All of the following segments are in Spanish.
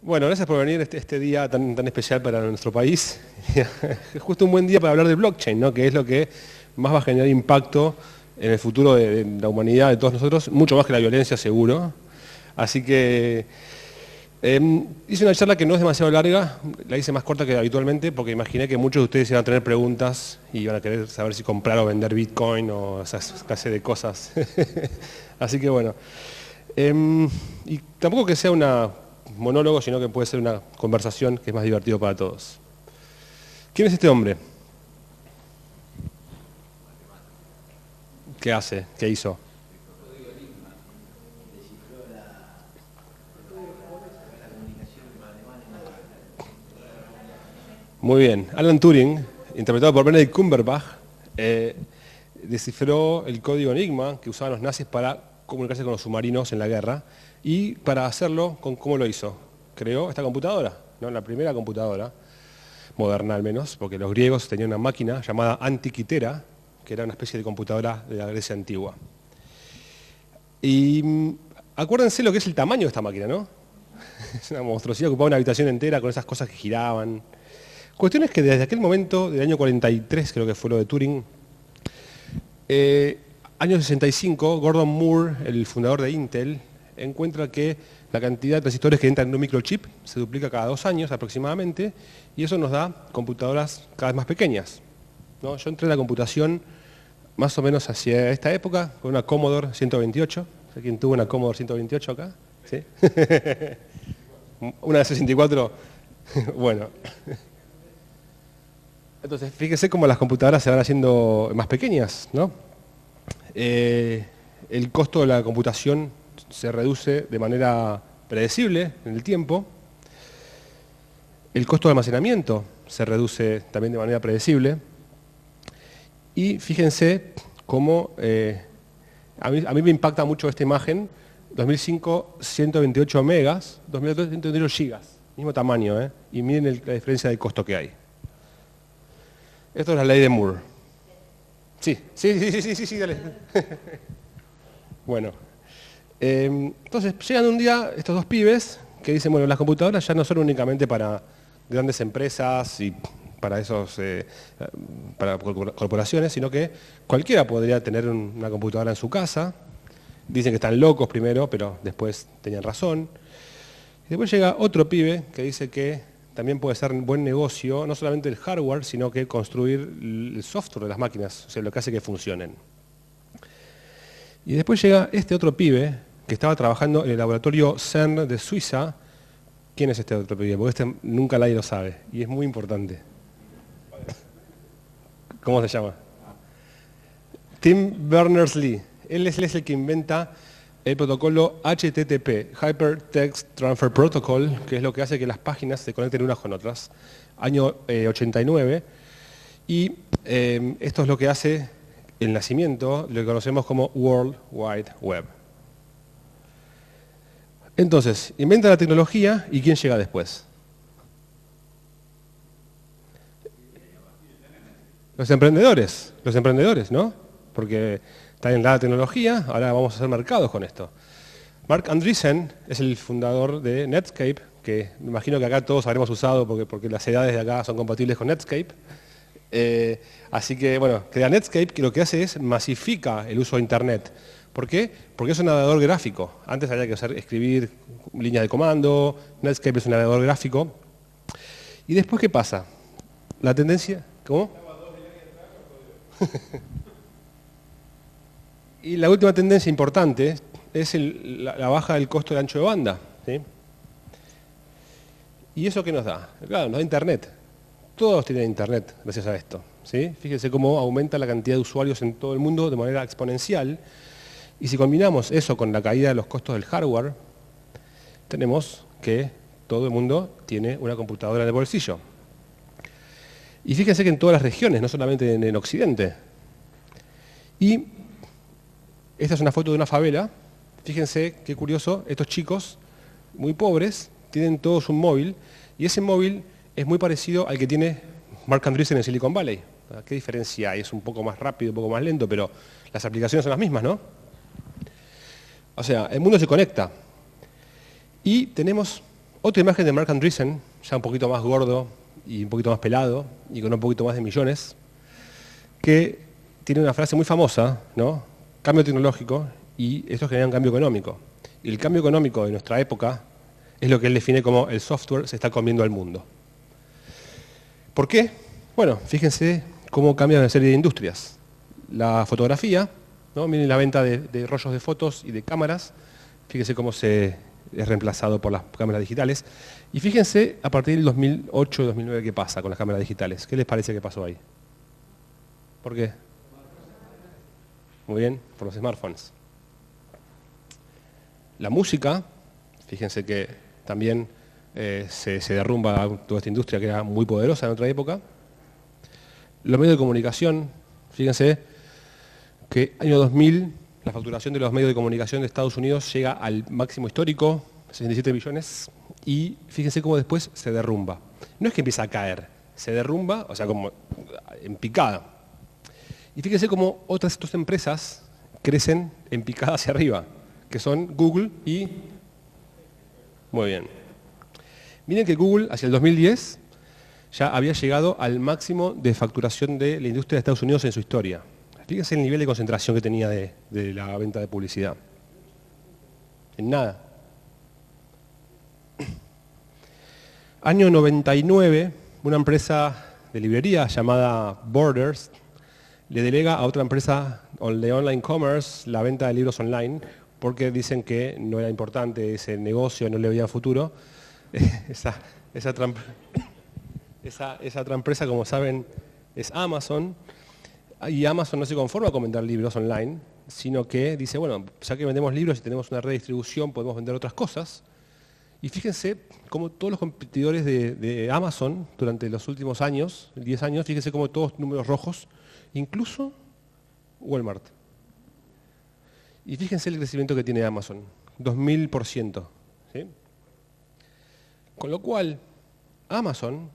Bueno, gracias por venir este día tan especial para nuestro país. Es justo un buen día para hablar de blockchain, ¿no? Que es lo que más va a generar impacto en el futuro de la humanidad, de todos nosotros, mucho más que la violencia, seguro. Así que hice una charla que no es demasiado larga, la hice más corta que habitualmente, porque imaginé que muchos de ustedes iban a tener preguntas y iban a querer saber si comprar o vender Bitcoin o esas clase de cosas. Así que bueno. Y tampoco que sea una monólogo, sino que puede ser una conversación que es más divertido para todos. ¿Quién es este hombre? ¿Qué hace? ¿Qué hizo? Muy bien. Alan Turing, interpretado por Benedict Cumberbatch, descifró el código Enigma que usaban los nazis para comunicarse con los submarinos en la guerra. Y para hacerlo, ¿cómo lo hizo? Creó esta computadora, ¿no? La primera computadora, moderna al menos, porque los griegos tenían una máquina llamada Antikythera, que era una especie de computadora de la Grecia antigua. Y acuérdense lo que es el tamaño de esta máquina, ¿no? Es una monstruosidad, ocupaba una habitación entera con esas cosas que giraban. Cuestión es que desde aquel momento, del año 43 creo que fue lo de Turing, año 65, Gordon Moore, el fundador de Intel, encuentra que la cantidad de transistores que entran en un microchip se duplica cada 2 años aproximadamente, y eso nos da computadoras cada vez más pequeñas, ¿no? Yo entré en la computación más o menos hacia esta época con una Commodore 128. ¿Sé quién tuvo una Commodore 128 acá? ¿Sí? Una de 64. Bueno. Entonces, fíjese cómo las computadoras se van haciendo más pequeñas, ¿no? El costo de la computación se reduce de manera predecible en el tiempo. El costo de almacenamiento se reduce también de manera predecible. Y fíjense cómo a mí me impacta mucho esta imagen. 2005, 128 megas, 2002, 128 gigas, mismo tamaño, ¿eh? Y miren la diferencia de costo que hay. Esto es la ley de Moore. Sí, dale. Bueno, entonces llegan un día estos dos pibes que dicen, bueno, las computadoras ya no son únicamente para grandes empresas y para para corporaciones, sino que cualquiera podría tener una computadora en su casa. Dicen que están locos primero, pero después tenían razón. Y después llega otro pibe que dice que también puede ser un buen negocio, no solamente el hardware, sino que construir el software de las máquinas, o sea, lo que hace que funcionen. Y después llega este otro pibe que estaba trabajando en el laboratorio CERN de Suiza. ¿Quién es este otro pibe? Porque este nunca nadie lo sabe, y es muy importante. ¿Cómo se llama? Tim Berners-Lee. Él es el que inventa el protocolo HTTP, Hypertext Transfer Protocol, que es lo que hace que las páginas se conecten unas con otras. Año 89. Y esto es lo que hace el nacimiento, lo que conocemos como World Wide Web. Entonces, inventa la tecnología y ¿quién llega después? Los emprendedores, ¿no? Porque está en la tecnología, ahora vamos a hacer mercados con esto. Mark Andreessen es el fundador de Netscape, que me imagino que acá todos habremos usado porque las edades de acá son compatibles con Netscape. Así que, bueno, crea Netscape, que lo que hace es masifica el uso de Internet. ¿Por qué? Porque es un navegador gráfico. Antes había que escribir líneas de comando, Netscape es un navegador gráfico. ¿Y después qué pasa? La tendencia... ¿Cómo? Y la última tendencia importante es la baja del costo del ancho de banda, ¿sí? ¿Y eso qué nos da? Claro, nos da Internet. Todos tienen Internet gracias a esto, ¿sí? Fíjense cómo aumenta la cantidad de usuarios en todo el mundo de manera exponencial. Y si combinamos eso con la caída de los costos del hardware, tenemos que todo el mundo tiene una computadora en el bolsillo. Y fíjense que en todas las regiones, no solamente en Occidente. Y esta es una foto de una favela. Fíjense qué curioso, estos chicos muy pobres tienen todos un móvil y ese móvil es muy parecido al que tiene Mark Andreessen en Silicon Valley. ¿Qué diferencia hay? Es un poco más rápido, un poco más lento, pero las aplicaciones son las mismas, ¿no? O sea, el mundo se conecta. Y tenemos Otra imagen de Marc Andreessen, ya un poquito más gordo y un poquito más pelado y con un poquito más de millones, que tiene una frase muy famosa, ¿no? Cambio tecnológico y esto genera un cambio económico. Y el cambio económico de nuestra época es lo que él define como el software se está comiendo al mundo. ¿Por qué? Bueno, fíjense cómo cambia una serie de industrias. La fotografía, ¿no? Miren la venta de rollos de fotos y de cámaras, fíjense cómo es reemplazado por las cámaras digitales. Y fíjense a partir del 2008-2009 qué pasa con las cámaras digitales. ¿Qué les parece que pasó ahí? ¿Por qué? Muy bien, por los smartphones. La música, fíjense que también se derrumba toda esta industria que era muy poderosa en otra época. Los medios de comunicación, fíjense que año 2000 la facturación de los medios de comunicación de Estados Unidos llega al máximo histórico, 67 billones, y fíjense cómo después se derrumba. No es que empieza a caer, se derrumba, o sea, como en picada. Y fíjense cómo otras dos empresas crecen en picada hacia arriba, que son Google y... Muy bien. Miren que Google, hacia el 2010, ya había llegado al máximo de facturación de la industria de Estados Unidos en su historia. Fíjense el nivel de concentración que tenía de la venta de publicidad. En nada. Año 99, una empresa de librería llamada Borders le delega a otra empresa de online commerce la venta de libros online porque dicen que no era importante ese negocio, no le veían futuro. Esa otra empresa, como saben, es Amazon. Y Amazon no se conforma con vender libros online, sino que dice, bueno, ya que vendemos libros y tenemos una red de distribución, podemos vender otras cosas. Y fíjense cómo todos los competidores de Amazon durante los últimos años, 10 años, fíjense cómo todos números rojos, incluso Walmart. Y fíjense el crecimiento que tiene Amazon, 2000%. ¿Sí? Con lo cual, Amazon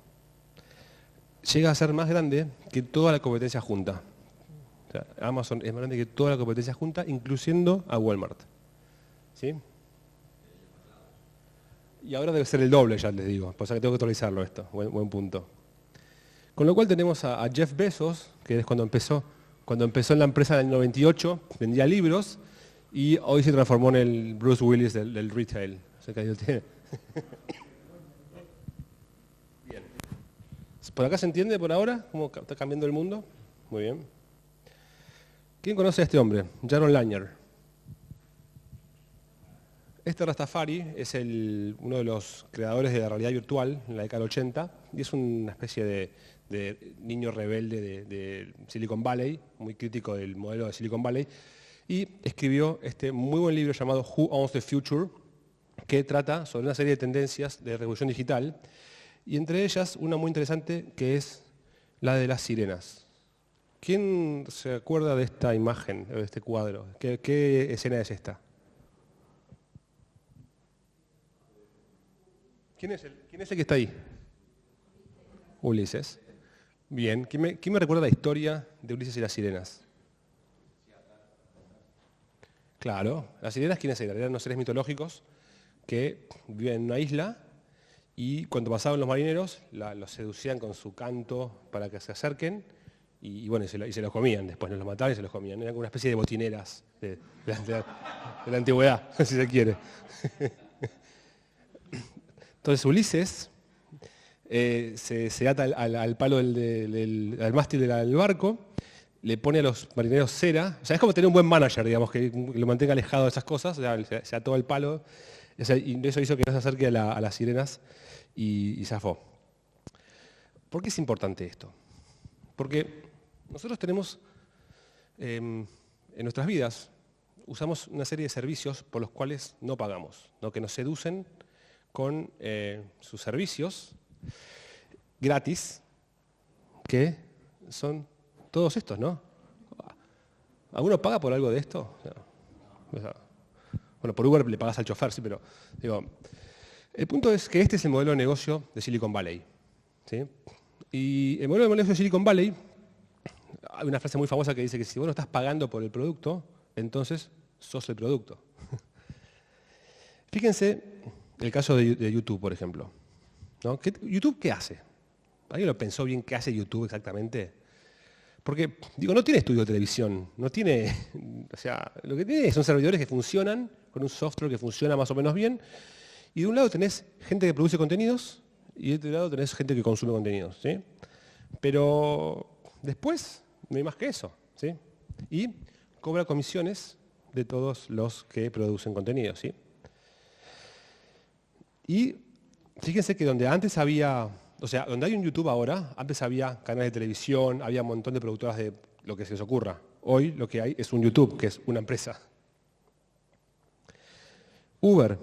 llega a ser más grande que toda la competencia junta. O sea, Amazon es más grande que toda la competencia junta, incluyendo a Walmart. ¿Sí? Y ahora debe ser el doble, ya les digo, por eso que tengo que actualizarlo esto, buen punto. Con lo cual tenemos a Jeff Bezos, que es cuando empezó en la empresa en el 98, vendía libros, y hoy se transformó en el Bruce Willis del retail. O sea que ahí lo tiene. Bien. ¿Por acá se entiende por ahora cómo está cambiando el mundo? Muy bien. ¿Quién conoce a este hombre? Jaron Lanier. Este Rastafari es uno de los creadores de la realidad virtual en la década del 80 y es una especie de niño rebelde de Silicon Valley, muy crítico del modelo de Silicon Valley, y escribió este muy buen libro llamado Who Owns the Future, que trata sobre una serie de tendencias de revolución digital, y entre ellas una muy interesante que es la de las sirenas. ¿Quién se acuerda de esta imagen, de este cuadro? ¿Qué escena es esta? ¿Quién es el que está ahí? Ulises. Bien. ¿Quién me recuerda la historia de Ulises y las sirenas? Claro. Las sirenas, ¿quiénes eran? Eran unos seres mitológicos que vivían en una isla y cuando pasaban los marineros los seducían con su canto para que se acerquen y bueno, y se los comían después, los mataban y se los comían. Eran como una especie de botineras de la antigüedad, si se quiere. Entonces Ulises se ata al palo al mástil del barco, le pone a los marineros cera, o sea, es como tener un buen manager, digamos, que lo mantenga alejado de esas cosas, o sea, se ató al palo, y eso hizo que no se acerque a las sirenas y zafó. ¿Por qué es importante esto? Porque nosotros tenemos, en nuestras vidas, usamos una serie de servicios por los cuales no pagamos, ¿no? Que nos seducen con sus servicios gratis, que son todos estos, ¿no? ¿Alguno paga por algo de esto? Bueno, por Uber le pagas al chofer, sí, pero digo, el punto es que este es el modelo de negocio de Silicon Valley, ¿sí? Y el modelo de negocio de Silicon Valley, hay una frase muy famosa que dice que si vos no estás pagando por el producto, entonces sos el producto. Fíjense el caso de YouTube, por ejemplo. ¿No? ¿YouTube qué hace? ¿Alguien lo pensó bien qué hace YouTube exactamente? Porque, digo, no tiene estudio de televisión, no tiene, o sea, lo que tiene son servidores que funcionan con un software que funciona más o menos bien, y de un lado tenés gente que produce contenidos, y de otro lado tenés gente que consume contenidos, ¿sí? Pero después no hay más que eso, ¿sí? Y cobra comisiones de todos los que producen contenidos, ¿sí? Y fíjense que donde antes había, o sea, donde hay un YouTube ahora, antes había canales de televisión, había un montón de productoras de lo que se les ocurra. Hoy lo que hay es un YouTube, que es una empresa. Uber,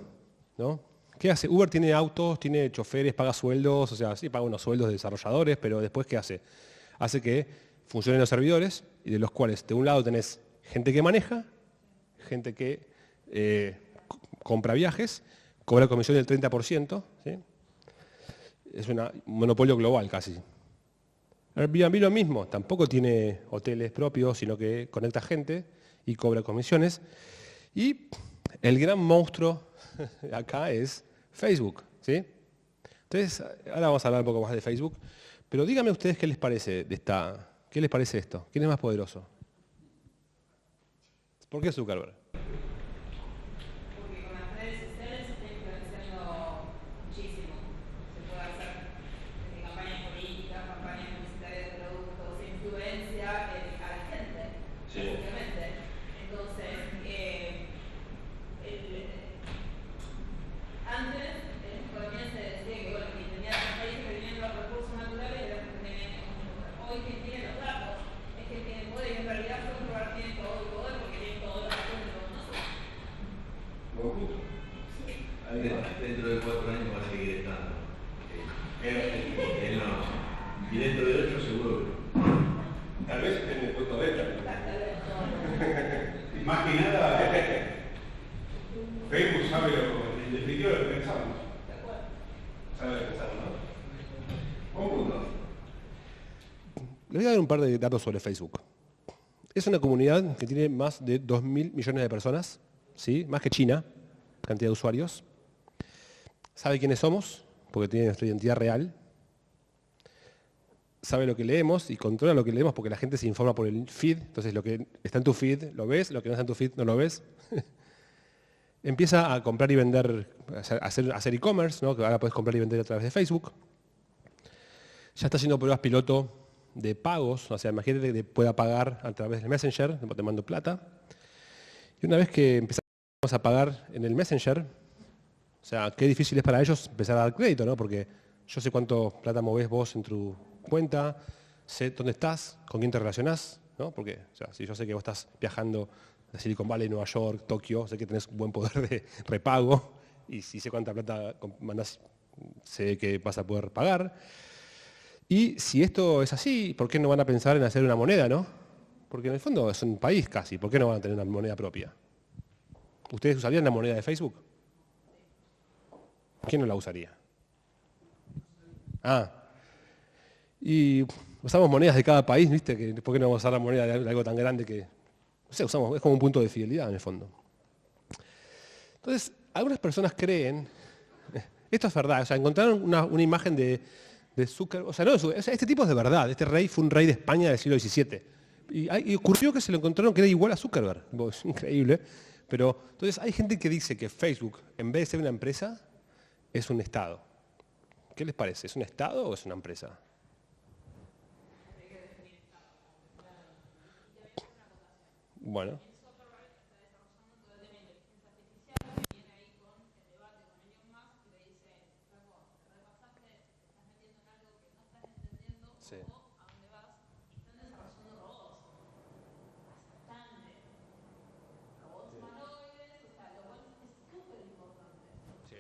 ¿no? ¿Qué hace? Uber tiene autos, tiene choferes, paga sueldos, o sea, sí paga unos sueldos de desarrolladores, pero después ¿qué hace? Hace que funcionen los servidores, y de los cuales de un lado tenés gente que maneja, gente que compra viajes, cobra comisión del 30%, ¿sí? Es un monopolio global casi. Airbnb lo mismo, tampoco tiene hoteles propios, sino que conecta gente y cobra comisiones. Y el gran monstruo acá es Facebook, ¿sí? Entonces, ahora vamos a hablar un poco más de Facebook, pero díganme ustedes qué les parece qué les parece esto, ¿quién es más poderoso? ¿Por qué Zuckerberg? Porque con las redes sociales se está influenciando muchísimo. Se puede hacer desde campañas políticas, campañas publicitarias de productos, se influencia a la gente, Sí. obviamente. Entonces, antes en la economía se decía que, bueno, que tenía los países que tenían los recursos naturales y los que tenían hoy quien tiene los datos es que tiene poder y en realidad Zuckerberg tiene todo el poder porque tiene todos los datos de todos nosotros. Dentro de 4 años va a seguir estando. Él no. Y dentro de 8 seguro que no. Tal vez en el punto beta. Más que nada, Facebook sabe en definitiva lo que pensamos. Sabe lo que pensamos, ¿no? Un punto. Les voy a dar un par de datos sobre Facebook. Es una comunidad que tiene más de 2.000 millones de personas, ¿sí? Más que China, cantidad de usuarios. Sabe quiénes somos, porque tiene nuestra identidad real. Sabe lo que leemos y controla lo que leemos porque la gente se informa por el feed. Entonces lo que está en tu feed lo ves, lo que no está en tu feed no lo ves. Empieza a comprar y vender, a hacer e-commerce, ¿no? Que ahora puedes comprar y vender a través de Facebook. Ya está haciendo pruebas piloto de pagos, o sea, imagínate que pueda pagar a través del Messenger, te mando plata. Y una vez que empezamos a pagar en el Messenger, o sea, qué difícil es para ellos empezar a dar crédito, ¿no? Porque yo sé cuánto plata movés vos en tu cuenta, sé dónde estás, con quién te relacionás, ¿no? Porque o sea, si yo sé que vos estás viajando de Silicon Valley, Nueva York, Tokio, sé que tenés un buen poder de repago, y si sé cuánta plata mandás, sé que vas a poder pagar. Y si esto es así, ¿por qué no van a pensar en hacer una moneda, no? Porque en el fondo es un país casi, ¿por qué no van a tener una moneda propia? ¿Ustedes usarían la moneda de Facebook? ¿Quién no la usaría? Ah, y usamos monedas de cada país, ¿viste? ¿Por qué no vamos a usar la moneda de algo tan grande que... No sé, usamos, es como un punto de fidelidad en el fondo. Entonces, algunas personas creen, esto es verdad, o sea, encontraron una imagen de Zuckerberg, o sea, no, este tipo es de verdad, este rey fue un rey de España del siglo XVII. Y ocurrió que se lo encontraron que era igual a Zuckerberg, es increíble. Pero entonces hay gente que dice que Facebook, en vez de ser una empresa, es un Estado. ¿Qué les parece? ¿Es un Estado o es una empresa? Bueno. Sí. Sí.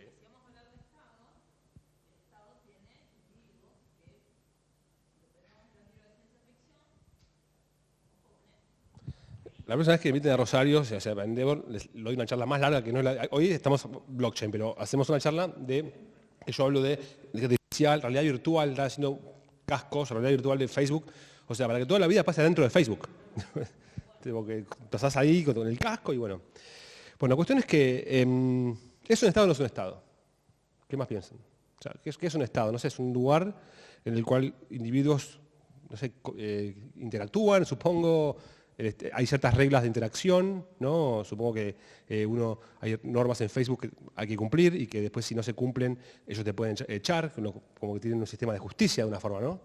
La próxima vez que inviten a Rosario, o sea, a Endeavor, les doy una charla más larga que no es la... Hoy estamos blockchain, pero hacemos una charla que yo hablo de artificial, realidad virtual, está haciendo cascos, realidad virtual de Facebook, o sea, para que toda la vida pase dentro de Facebook. Tipo que pasás ahí con el casco y bueno. Bueno, la cuestión es que ¿es un Estado o no es un Estado? ¿Qué más piensan? O sea, qué es un Estado? No sé, es un lugar en el cual individuos, no sé, interactúan, supongo, hay ciertas reglas de interacción, ¿no? Supongo que hay normas en Facebook que hay que cumplir y que después si no se cumplen ellos te pueden echar, como que tienen un sistema de justicia de una forma, ¿no?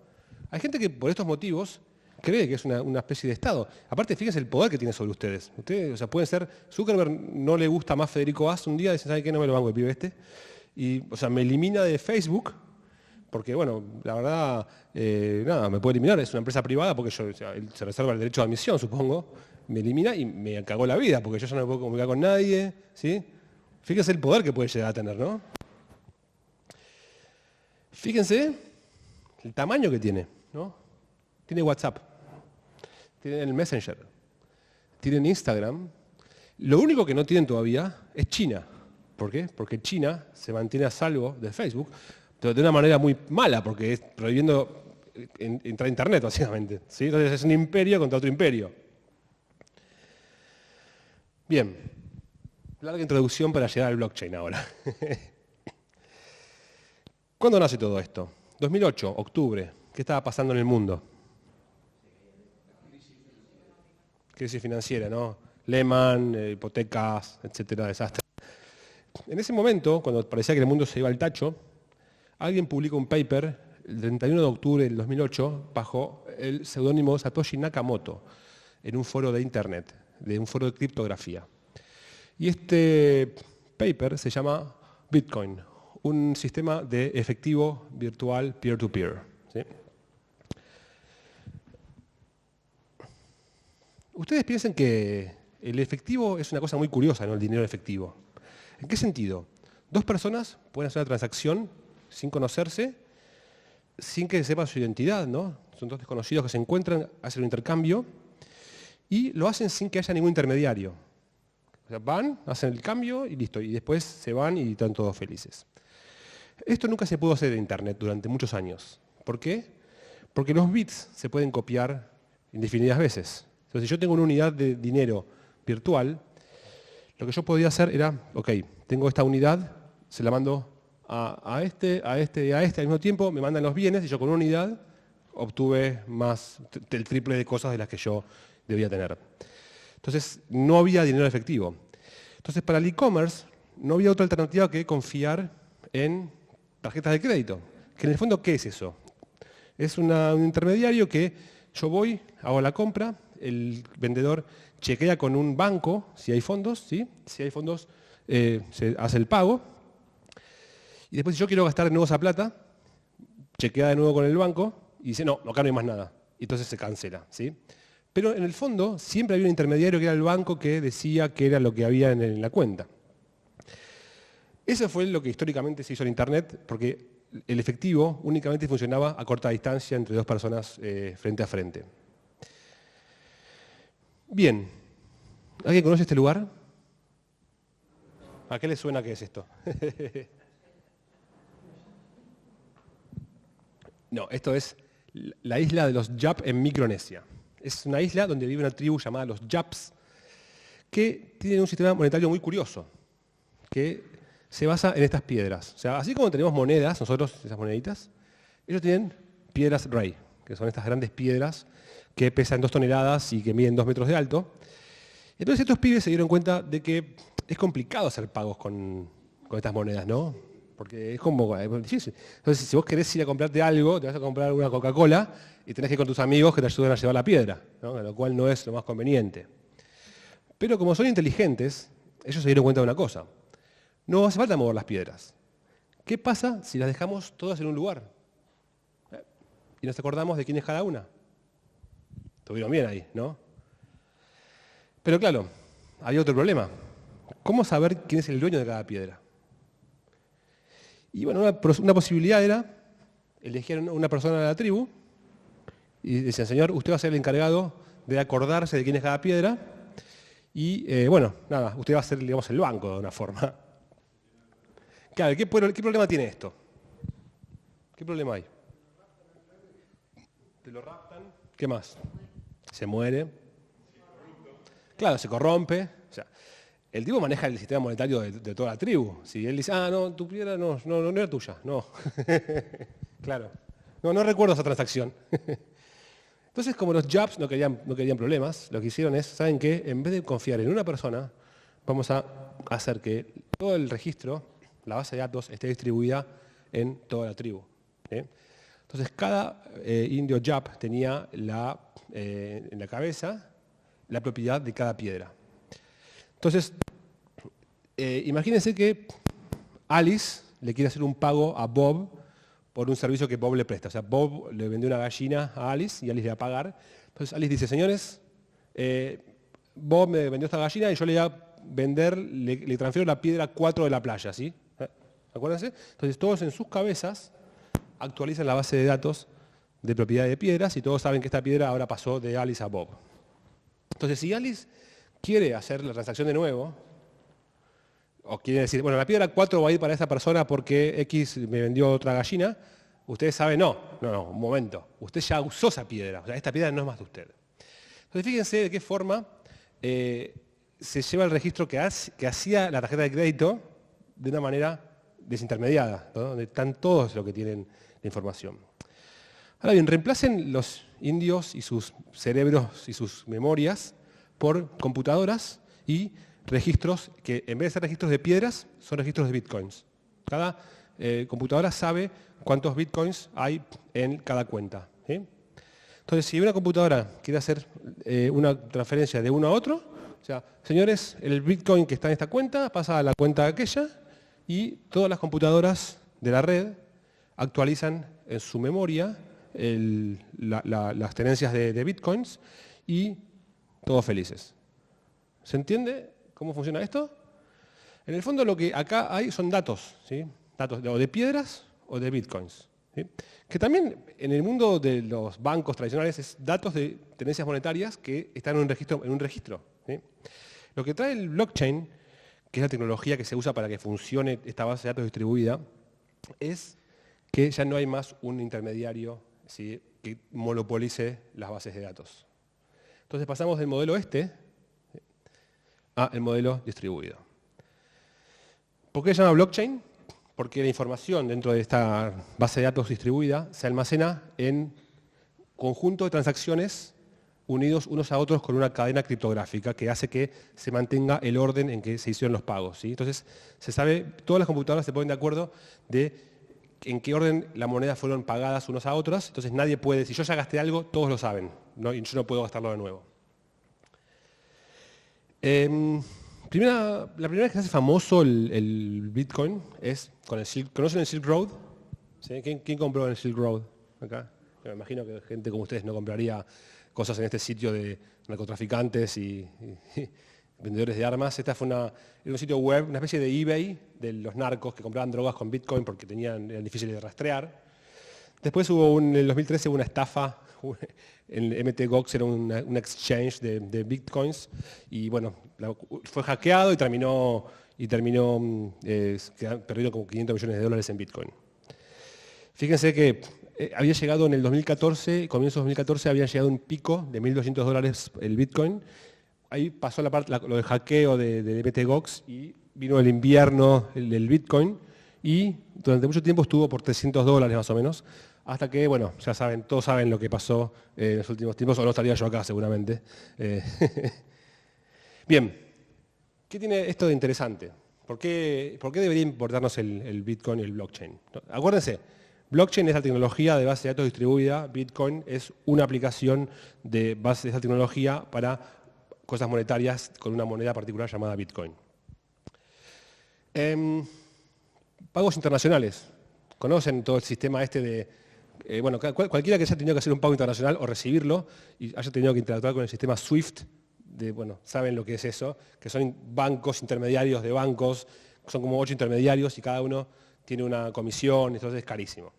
Hay gente que por estos motivos cree que es una especie de Estado. Aparte, fíjense el poder que tiene sobre ustedes. Ustedes, o sea, pueden ser, Zuckerberg no le gusta más Federico Vaz un día, dice, ¿sabe qué? No me lo banco el pibe este. Y, o sea, me elimina de Facebook, porque, bueno, la verdad, nada, me puede eliminar, es una empresa privada, porque yo, o sea, él se reserva el derecho de admisión, supongo, me elimina y me cagó la vida, porque yo ya no me puedo comunicar con nadie, ¿sí? Fíjense el poder que puede llegar a tener, ¿no? Fíjense el tamaño que tiene, ¿no? Tiene WhatsApp, tiene el Messenger, tienen Instagram. Lo único que no tienen todavía es China. ¿Por qué? Porque China se mantiene a salvo de Facebook, pero de una manera muy mala, porque es prohibiendo entrar a Internet, básicamente, ¿sí? Entonces es un imperio contra otro imperio. Bien, larga introducción para llegar al blockchain ahora. ¿Cuándo nace todo esto? 2008, octubre. ¿Qué estaba pasando en el mundo? Crisis financiera, ¿no? Lehman, hipotecas, etcétera, desastre. En ese momento, cuando parecía que el mundo se iba al tacho, alguien publicó un paper el 31 de octubre del 2008 bajo el seudónimo Satoshi Nakamoto en un foro de Internet, de un foro de criptografía. Y este paper se llama Bitcoin, un sistema de efectivo virtual peer-to-peer. ¿Sí? Ustedes piensan que el efectivo es una cosa muy curiosa, ¿no? El dinero efectivo. ¿En qué sentido? Dos personas pueden hacer una transacción sin conocerse, sin que sepan su identidad, ¿no? Son dos desconocidos que se encuentran, hacen un intercambio y lo hacen sin que haya ningún intermediario. O sea, van, hacen el cambio y listo, y después se van y están todos felices. Esto nunca se pudo hacer en Internet durante muchos años. ¿Por qué? Porque los bits se pueden copiar indefinidas veces. Entonces, si yo tengo una unidad de dinero virtual, lo que yo podía hacer era, ok, tengo esta unidad, se la mando a este al mismo tiempo, me mandan los bienes y yo con una unidad obtuve más del triple de cosas de las que yo debía tener. Entonces, no había dinero efectivo. Entonces, para el e-commerce no había otra alternativa que confiar en tarjetas de crédito. Que en el fondo, ¿qué es eso? Es un intermediario que yo voy, hago la compra, el vendedor chequea con un banco si hay fondos, ¿sí? Si hay fondos, se hace el pago. Y después, si yo quiero gastar de nuevo esa plata, chequea de nuevo con el banco y dice, no, acá no hay más nada. Y entonces se cancela, ¿sí? Pero en el fondo siempre había un intermediario que era el banco que decía qué era lo que había en la cuenta. Eso fue lo que históricamente se hizo en Internet, porque el efectivo únicamente funcionaba a corta distancia entre dos personas frente a frente. Bien, ¿alguien conoce este lugar? ¿A qué le suena que es esto? No, esto es la isla de los Yap en Micronesia. Es una isla donde vive una tribu llamada los Yaps, que tienen un sistema monetario muy curioso, que se basa en estas piedras. O sea, así como tenemos monedas, nosotros, esas moneditas, ellos tienen piedras Ray, que son estas grandes piedras que pesan 2 toneladas y que miden 2 metros de alto. Entonces estos pibes se dieron cuenta de que es complicado hacer pagos con estas monedas, ¿no? Porque es como difícil. Entonces, si vos querés ir a comprarte algo, te vas a comprar una Coca-Cola y tenés que ir con tus amigos que te ayuden a llevar la piedra, ¿no? Lo cual no es lo más conveniente. Pero como son inteligentes, ellos se dieron cuenta de una cosa. No hace falta mover las piedras. ¿Qué pasa si las dejamos todas en un lugar? Y nos acordamos de quién es cada una. Estuvieron bien ahí, ¿no? Pero claro, había otro problema. ¿Cómo saber quién es el dueño de cada piedra? Y bueno, una posibilidad era, elegieron una persona de la tribu y decían, señor, usted va a ser el encargado de acordarse de quién es cada piedra y, bueno, nada, usted va a ser, digamos, el banco de una forma. Claro, ¿qué problema tiene esto? ¿Qué problema hay? Te lo raptan. ¿Qué más? Se muere. Claro, se corrompe. O sea, el tipo maneja el sistema monetario de toda la tribu. Si él dice, ah, no, tu piedra no era tuya, no. Claro. No recuerdo esa transacción. Entonces, como los Jobs no querían problemas, lo que hicieron es, ¿saben qué? En vez de confiar en una persona, vamos a hacer que todo el registro, la base de datos, esté distribuida en toda la tribu. Entonces, cada indio Job tenía en la cabeza la propiedad de cada piedra. Entonces, imagínense que Alice le quiere hacer un pago a Bob por un servicio que Bob le presta. O sea, Bob le vendió una gallina a Alice y Alice le va a pagar. Entonces Alice dice, señores, Bob me vendió esta gallina y yo le voy a vender, le transfiero la piedra 4 de la playa, ¿sí? Acuérdense. Entonces todos en sus cabezas actualizan la base de datos de propiedad de piedras y todos saben que esta piedra ahora pasó de Alice a Bob. Entonces si Alice quiere hacer la transacción de nuevo, o quiere decir, bueno, la piedra 4 va a ir para esa persona porque X me vendió otra gallina, ustedes saben, no, un momento, usted ya usó esa piedra, o sea, esta piedra no es más de usted. Entonces fíjense de qué forma se lleva el registro que hacía la tarjeta de crédito de una manera desintermediada, ¿no? Donde están todos los que tienen la información. Ahora bien, reemplacen los indios y sus cerebros y sus memorias por computadoras y registros que en vez de ser registros de piedras, son registros de bitcoins. Cada computadora sabe cuántos bitcoins hay en cada cuenta. ¿Sí? Entonces, si una computadora quiere hacer una transferencia de uno a otro, o sea, señores, el bitcoin que está en esta cuenta pasa a la cuenta aquella y todas las computadoras de la red actualizan en su memoria las tenencias de bitcoins y todos felices. ¿Se entiende cómo funciona esto? En el fondo lo que acá hay son datos, ¿sí? Datos o de piedras o de bitcoins. ¿Sí? Que también en el mundo de los bancos tradicionales es datos de tenencias monetarias que están en un registro. ¿Sí? Lo que trae el blockchain, que es la tecnología que se usa para que funcione esta base de datos distribuida, es que ya no hay más un intermediario, ¿sí?, que monopolice las bases de datos. Entonces pasamos del modelo a el modelo distribuido. ¿Por qué se llama blockchain? Porque la información dentro de esta base de datos distribuida se almacena en conjunto de transacciones unidos unos a otros con una cadena criptográfica que hace que se mantenga el orden en que se hicieron los pagos, ¿sí? Entonces, se sabe, todas las computadoras se ponen de acuerdo de en qué orden las monedas fueron pagadas unos a otros, entonces nadie puede, si yo ya gasté algo, todos lo saben, ¿no? Y yo no puedo gastarlo de nuevo. La primera vez que se hace famoso el Bitcoin es con el ¿conocen el Silk Road? ¿Sí? ¿Quién compró en el Silk Road? Acá. Yo me imagino que gente como ustedes no compraría cosas en este sitio de narcotraficantes y vendedores de armas. Esta fue era un sitio web, una especie de eBay de los narcos que compraban drogas con Bitcoin porque eran difíciles de rastrear. Después en el 2013 hubo una estafa, el MTGOX era un exchange de Bitcoins y bueno, fue hackeado y terminó perdiendo como 500 millones de dólares en Bitcoin. Fíjense que había llegado en el 2014, comienzos de 2014, había llegado un pico de $1.200 el Bitcoin. Ahí pasó lo del hackeo de MTGOX y vino el invierno del Bitcoin y durante mucho tiempo estuvo por $300 más o menos, hasta que, bueno, ya saben, todos saben lo que pasó en los últimos tiempos, o no estaría yo acá seguramente. Bien, ¿qué tiene esto de interesante? ¿Por qué debería importarnos el Bitcoin y el blockchain? Acuérdense, blockchain es la tecnología de base de datos distribuida, Bitcoin es una aplicación de base de esa tecnología para cosas monetarias con una moneda particular llamada Bitcoin. Pagos internacionales. ¿Conocen todo el sistema este de... bueno, cualquiera que haya tenido que hacer un pago internacional o recibirlo y haya tenido que interactuar con el sistema SWIFT, bueno, saben lo que es eso, que son bancos intermediarios de bancos, son como 8 intermediarios y cada uno tiene una comisión, entonces es carísimo.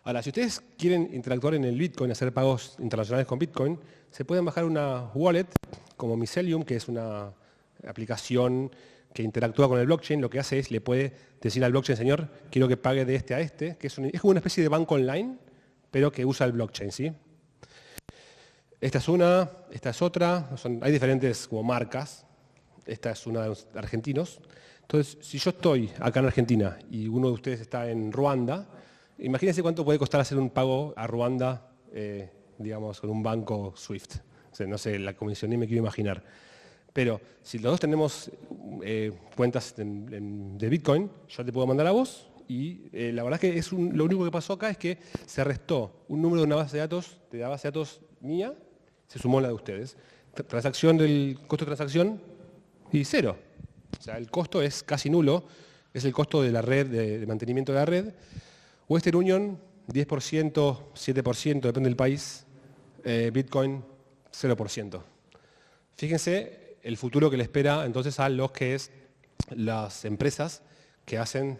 Ahora, si ustedes quieren interactuar en el Bitcoin, hacer pagos internacionales con Bitcoin, se pueden bajar una wallet como Mycelium, que es una aplicación que interactúa con el blockchain. Lo que hace es, le puede decir al blockchain, señor, quiero que pague de este a este, que es como una especie de banco online, pero que usa el blockchain, ¿sí? Esta es una, esta es otra, hay diferentes como marcas. esta es una de los argentinos. Entonces, si yo estoy acá en Argentina y uno de ustedes está en Ruanda, imagínense cuánto puede costar hacer un pago a Ruanda, digamos, con un banco SWIFT. O sea, no sé, la comisión ni me quiero imaginar. Pero si los dos tenemos cuentas de Bitcoin, yo te puedo mandar a vos y la verdad es que lo único que pasó acá es que se restó un número de una base de la base de datos mía, se sumó la de ustedes. Transacción del costo de transacción y cero. O sea, el costo es casi nulo, es el costo de la red, de mantenimiento de la red. Western Union, 10%, 7%, depende del país. Bitcoin, 0%. Fíjense el futuro que le espera entonces a los que es las empresas que hacen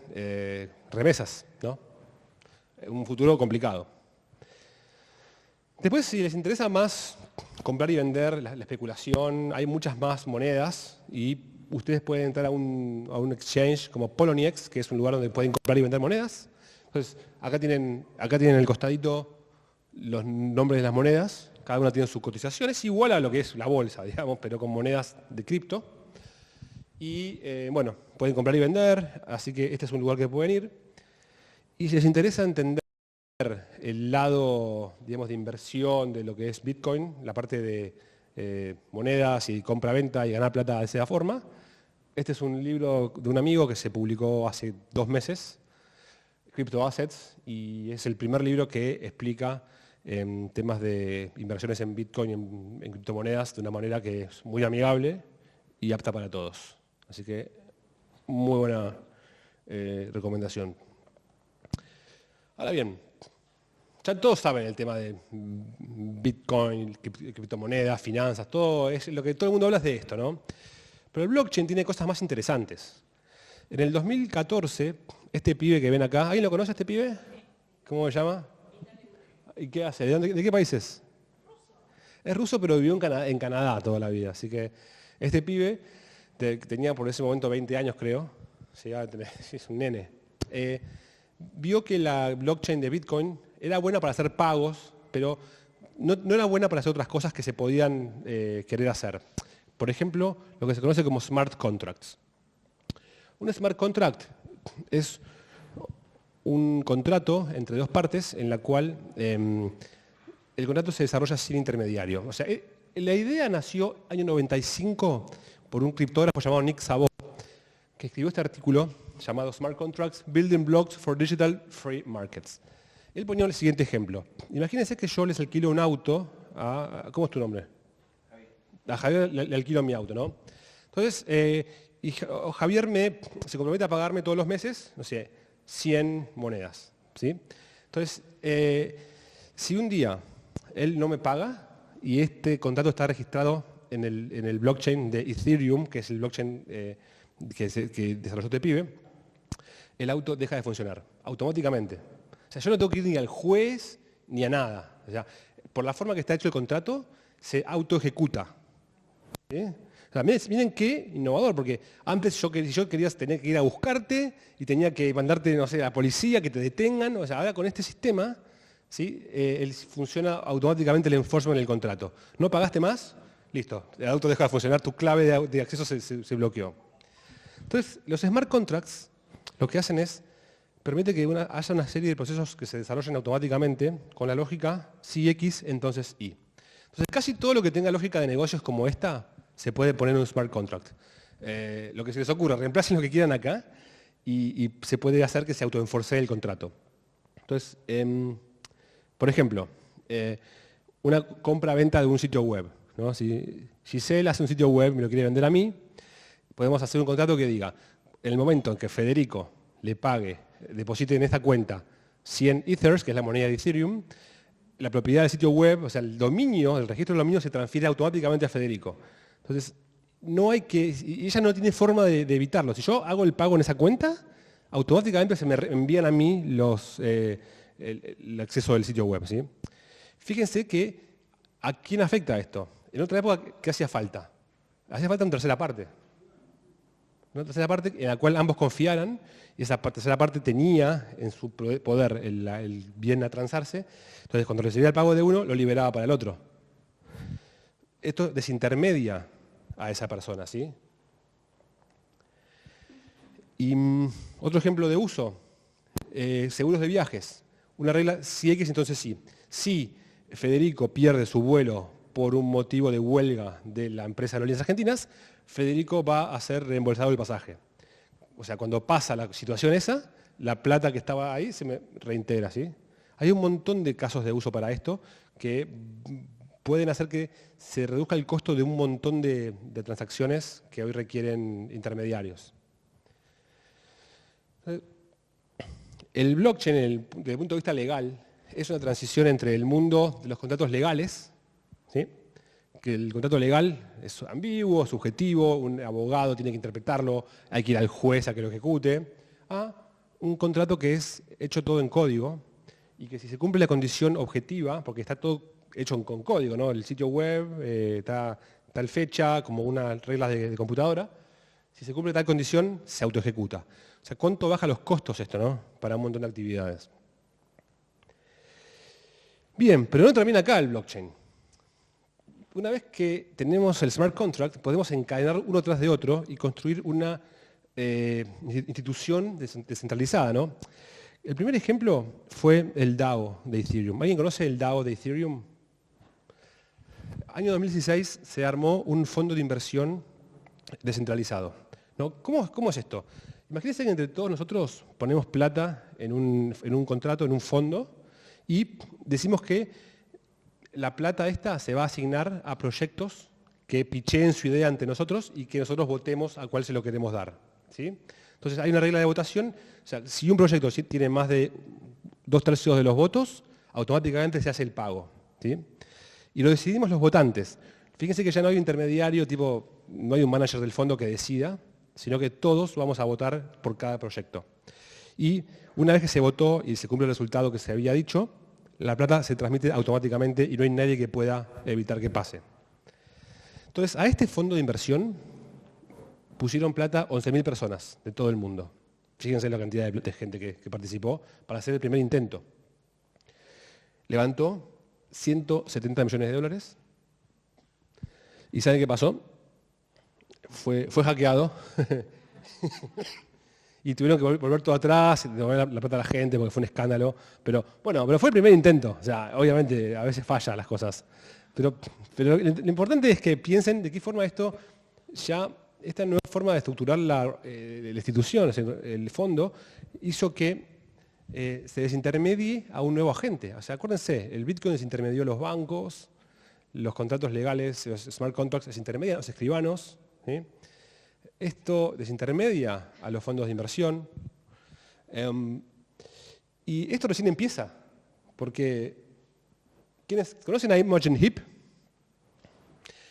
remesas, ¿no? Un futuro complicado. Después, si les interesa más comprar y vender, la especulación, hay muchas más monedas y ustedes pueden entrar a un exchange como Poloniex, que es un lugar donde pueden comprar y vender monedas. Entonces, acá tienen el costadito los nombres de las monedas, cada una tiene su cotización, es igual a lo que es la bolsa, digamos, pero con monedas de cripto. Y bueno, pueden comprar y vender, así que este es un lugar que pueden ir. Y si les interesa entender el lado, digamos, de inversión de lo que es Bitcoin, la parte de monedas y compra-venta y ganar plata de esa forma, este es un libro de un amigo que se publicó hace 2 meses, Crypto Assets, y es el primer libro que explica temas de inversiones en Bitcoin y en criptomonedas de una manera que es muy amigable y apta para todos. Así que muy buena recomendación. Ahora bien, ya todos saben el tema de Bitcoin, criptomonedas, finanzas, todo, es lo que todo el mundo habla es de esto, ¿no? Pero el blockchain tiene cosas más interesantes. En el 2014, este pibe que ven acá, ¿alguien lo conoce este pibe? ¿Cómo se llama? ¿Y qué hace? ¿De qué país es? Es ruso, pero vivió en Canadá toda la vida. Así que este pibe, que tenía por ese momento 20 años, creo, es un nene, vio que la blockchain de Bitcoin era buena para hacer pagos, pero no era buena para hacer otras cosas que se podían querer hacer. Por ejemplo, lo que se conoce como smart contracts. Un smart contract es un contrato entre dos partes en la cual el contrato se desarrolla sin intermediario. O sea, la idea nació año 95 por un criptógrafo llamado Nick Szabo, que escribió este artículo llamado Smart Contracts, Building Blocks for Digital Free Markets. Él ponía el siguiente ejemplo. Imagínense que yo les alquilo un auto a... ¿Cómo es tu nombre? Javier. A Javier le alquilo mi auto, ¿no? Entonces, Javier se compromete a pagarme todos los meses, no sé, 100 monedas, ¿sí? Entonces, si un día él no me paga y este contrato está registrado en el blockchain de Ethereum, que es el blockchain que desarrolló este pibe, el auto deja de funcionar automáticamente. O sea, yo no tengo que ir ni al juez ni a nada. O sea, por la forma que está hecho el contrato, se autoejecuta. ¿Sí? O sea, miren qué innovador, porque antes yo quería tener que ir a buscarte y tenía que mandarte, no sé, a la policía, que te detengan. O sea, ahora con este sistema, ¿sí? Funciona automáticamente el enforcement del contrato. ¿No pagaste más? Listo, el auto deja de funcionar, tu clave de acceso se bloqueó. Entonces, los smart contracts lo que hacen es, permite que haya una serie de procesos que se desarrollen automáticamente con la lógica si X, entonces Y. Entonces, casi todo lo que tenga lógica de negocios como esta, se puede poner en un smart contract. Lo que se les ocurra, reemplacen lo que quieran acá y se puede hacer que se autoenforce el contrato. Entonces, por ejemplo, una compra-venta de un sitio web, ¿no? Si Giselle hace un sitio web y me lo quiere vender a mí, podemos hacer un contrato que diga, en el momento en que Federico le pague, deposite en esta cuenta 100 Ethers, que es la moneda de Ethereum, la propiedad del sitio web, o sea, el dominio, el registro del dominio se transfiere automáticamente a Federico. Entonces, ella no tiene forma de evitarlo. Si yo hago el pago en esa cuenta, automáticamente se me envían a mí el acceso del sitio web, ¿sí? Fíjense que ¿a quién afecta esto? En otra época, ¿qué hacía falta? Hacía falta una tercera parte. Una tercera parte en la cual ambos confiaran y esa tercera parte tenía en su poder el bien a transarse. Entonces, cuando recibía el pago de uno, lo liberaba para el otro. Esto desintermedia a esa persona, ¿sí? Y otro ejemplo de uso, seguros de viajes. Una regla, si X, entonces sí. Si Federico pierde su vuelo por un motivo de huelga de la empresa de aerolíneas argentinas, Federico va a ser reembolsado el pasaje. O sea, cuando pasa la situación esa, la plata que estaba ahí se me reintegra, ¿sí? Hay un montón de casos de uso para esto que pueden hacer que se reduzca el costo de un montón de transacciones que hoy requieren intermediarios. El blockchain, desde el punto de vista legal, es una transición entre el mundo de los contratos legales, ¿sí? Que el contrato legal es ambiguo, subjetivo, un abogado tiene que interpretarlo, hay que ir al juez a que lo ejecute, a un contrato que es hecho todo en código y que si se cumple la condición objetiva, porque está todo hecho con código, ¿no? El sitio web, está tal fecha, como unas reglas de computadora, si se cumple tal condición, se autoejecuta. O sea, ¿cuánto baja los costos esto, no? Para un montón de actividades. Bien, pero no termina acá el blockchain. Una vez que tenemos el smart contract, podemos encadenar uno tras de otro y construir una institución descentralizada, ¿no? El primer ejemplo fue el DAO de Ethereum. ¿Alguien conoce el DAO de Ethereum? Año 2016 se armó un fondo de inversión descentralizado, ¿no? ¿Cómo es esto? Imagínense que entre todos nosotros ponemos plata en un contrato, en un fondo, y decimos que la plata esta se va a asignar a proyectos que pitcheen su idea ante nosotros y que nosotros votemos a cuál se lo queremos dar, ¿sí? Entonces hay una regla de votación, o sea, si un proyecto tiene más de 2/3 de los votos, automáticamente se hace el pago, ¿sí? Y lo decidimos los votantes. Fíjense que ya no hay un intermediario, no hay un manager del fondo que decida, sino que todos vamos a votar por cada proyecto. Y una vez que se votó y se cumple el resultado que se había dicho, la plata se transmite automáticamente y no hay nadie que pueda evitar que pase. Entonces, a este fondo de inversión pusieron plata 11.000 personas de todo el mundo. Fíjense la cantidad de gente que participó para hacer el primer intento. Levantó 170 millones de dólares. ¿Y saben qué pasó? Fue hackeado. Y tuvieron que volver todo atrás, devolver la plata a la gente porque fue un escándalo. Pero fue el primer intento. O sea, obviamente a veces fallan las cosas. Pero lo importante es que piensen de qué forma esta nueva forma de estructurar la institución, el fondo, hizo que se desintermedie a un nuevo agente. O sea, acuérdense, el Bitcoin desintermedió los bancos, los contratos legales, los smart contracts desintermedian los escribanos, ¿sí? Esto desintermedia a los fondos de inversión. Y esto recién empieza, porque ¿quiénes conocen a Imogen Heap?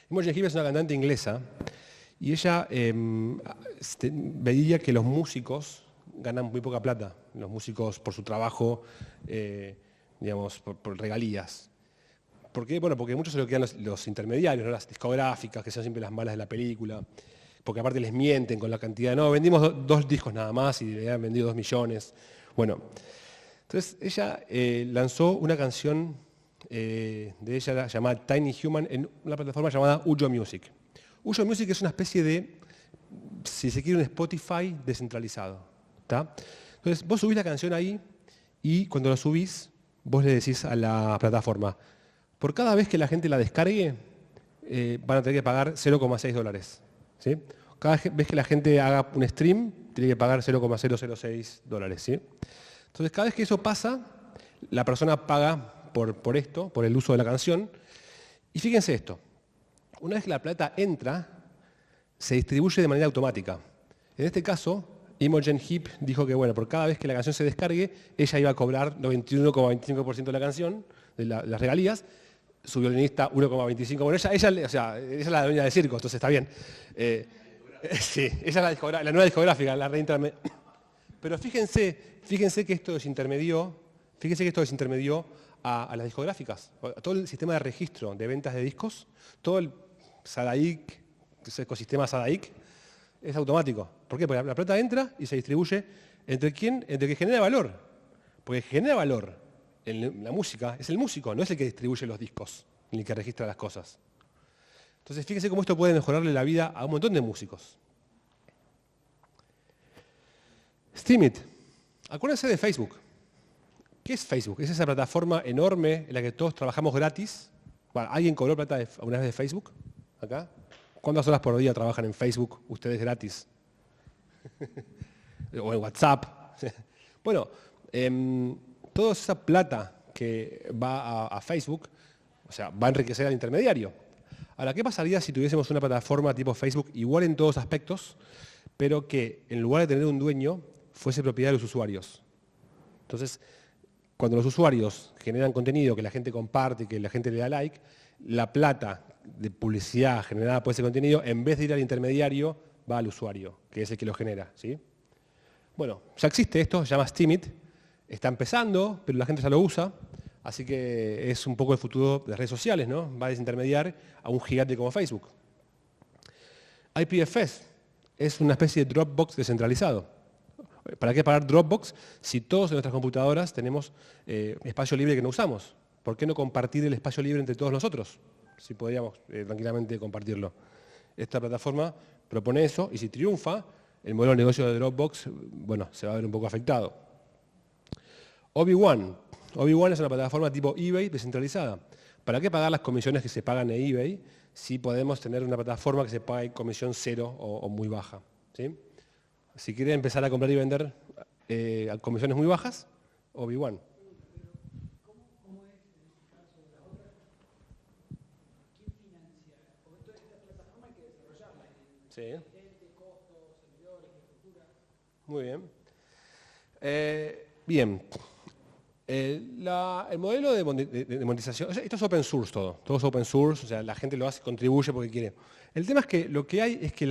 Imogen Heap es una cantante inglesa y ella veía que los músicos ganan muy poca plata, los músicos por su trabajo, por regalías. ¿Por qué? Bueno, porque muchos se lo quedan los intermediarios, ¿no? Las discográficas, que son siempre las malas de la película, porque aparte les mienten con la cantidad. No, vendimos 2 discos nada más y le habían vendido 2 millones. Bueno, entonces ella lanzó una canción de ella llamada Tiny Human en una plataforma llamada Ujo Music. Ujo Music es una especie de, si se quiere, un Spotify descentralizado, ¿tá? Entonces vos subís la canción ahí y cuando la subís, vos le decís a la plataforma, por cada vez que la gente la descargue, van a tener que pagar $0,6. ¿Sí? Cada vez que la gente haga un stream, tiene que pagar $0,006. ¿Sí? Entonces, cada vez que eso pasa, la persona paga por esto, por el uso de la canción. Y fíjense esto, una vez que la plata entra, se distribuye de manera automática. En este caso, Imogen Heap dijo que por cada vez que la canción se descargue, ella iba a cobrar 91,25% de la canción, de las regalías, su violinista 1,25%. Bueno, ella es la dueña del circo, entonces está bien. Sí, ella es la nueva discográfica, la reintermedia. Pero fíjense que esto desintermedió a las discográficas. Todo el sistema de registro de ventas de discos, todo el SADAIC, ese ecosistema SADAIC, es automático. ¿Por qué? Porque la plata entra y se distribuye entre quién, entre el que genera valor. Porque el que genera valor en la música es el músico, no es el que distribuye los discos, ni el que registra las cosas. Entonces, fíjense cómo esto puede mejorarle la vida a un montón de músicos. Steemit. Acuérdense de Facebook. ¿Qué es Facebook? Es esa plataforma enorme en la que todos trabajamos gratis. Bueno, ¿alguien cobró plata alguna vez de Facebook? ¿Acá? ¿Cuántas horas por día trabajan en Facebook ustedes gratis? O en WhatsApp. Bueno, toda esa plata que va a Facebook, o sea, va a enriquecer al intermediario. Ahora, ¿qué pasaría si tuviésemos una plataforma tipo Facebook igual en todos aspectos, pero que en lugar de tener un dueño, fuese propiedad de los usuarios? Entonces, cuando los usuarios generan contenido que la gente comparte, que la gente le da like, la plata de publicidad generada por ese contenido, en vez de ir al intermediario, va al usuario, que es el que lo genera, ¿sí? Bueno, ya existe esto, se llama Steemit, está empezando, pero la gente ya lo usa, así que es un poco el futuro de las redes sociales, ¿no? Va a desintermediar a un gigante como Facebook. IPFS es una especie de Dropbox descentralizado. ¿Para qué pagar Dropbox si todos en nuestras computadoras tenemos espacio libre que no usamos? ¿Por qué no compartir el espacio libre entre todos nosotros? Si podríamos tranquilamente compartirlo. Esta plataforma propone eso y si triunfa, el modelo de negocio de Dropbox, bueno, se va a ver un poco afectado. Obi-Wan. Obi-Wan es una plataforma tipo eBay descentralizada. ¿Para qué pagar las comisiones que se pagan en eBay si podemos tener una plataforma que se pague comisión cero o muy baja? ¿Sí? Si quiere empezar a comprar y vender a comisiones muy bajas, Obi-Wan. Sí. Muy bien. Bien. El modelo de monetización, esto es open source todo es open source, o sea, la gente lo hace, contribuye porque quiere. El tema es que lo que hay es que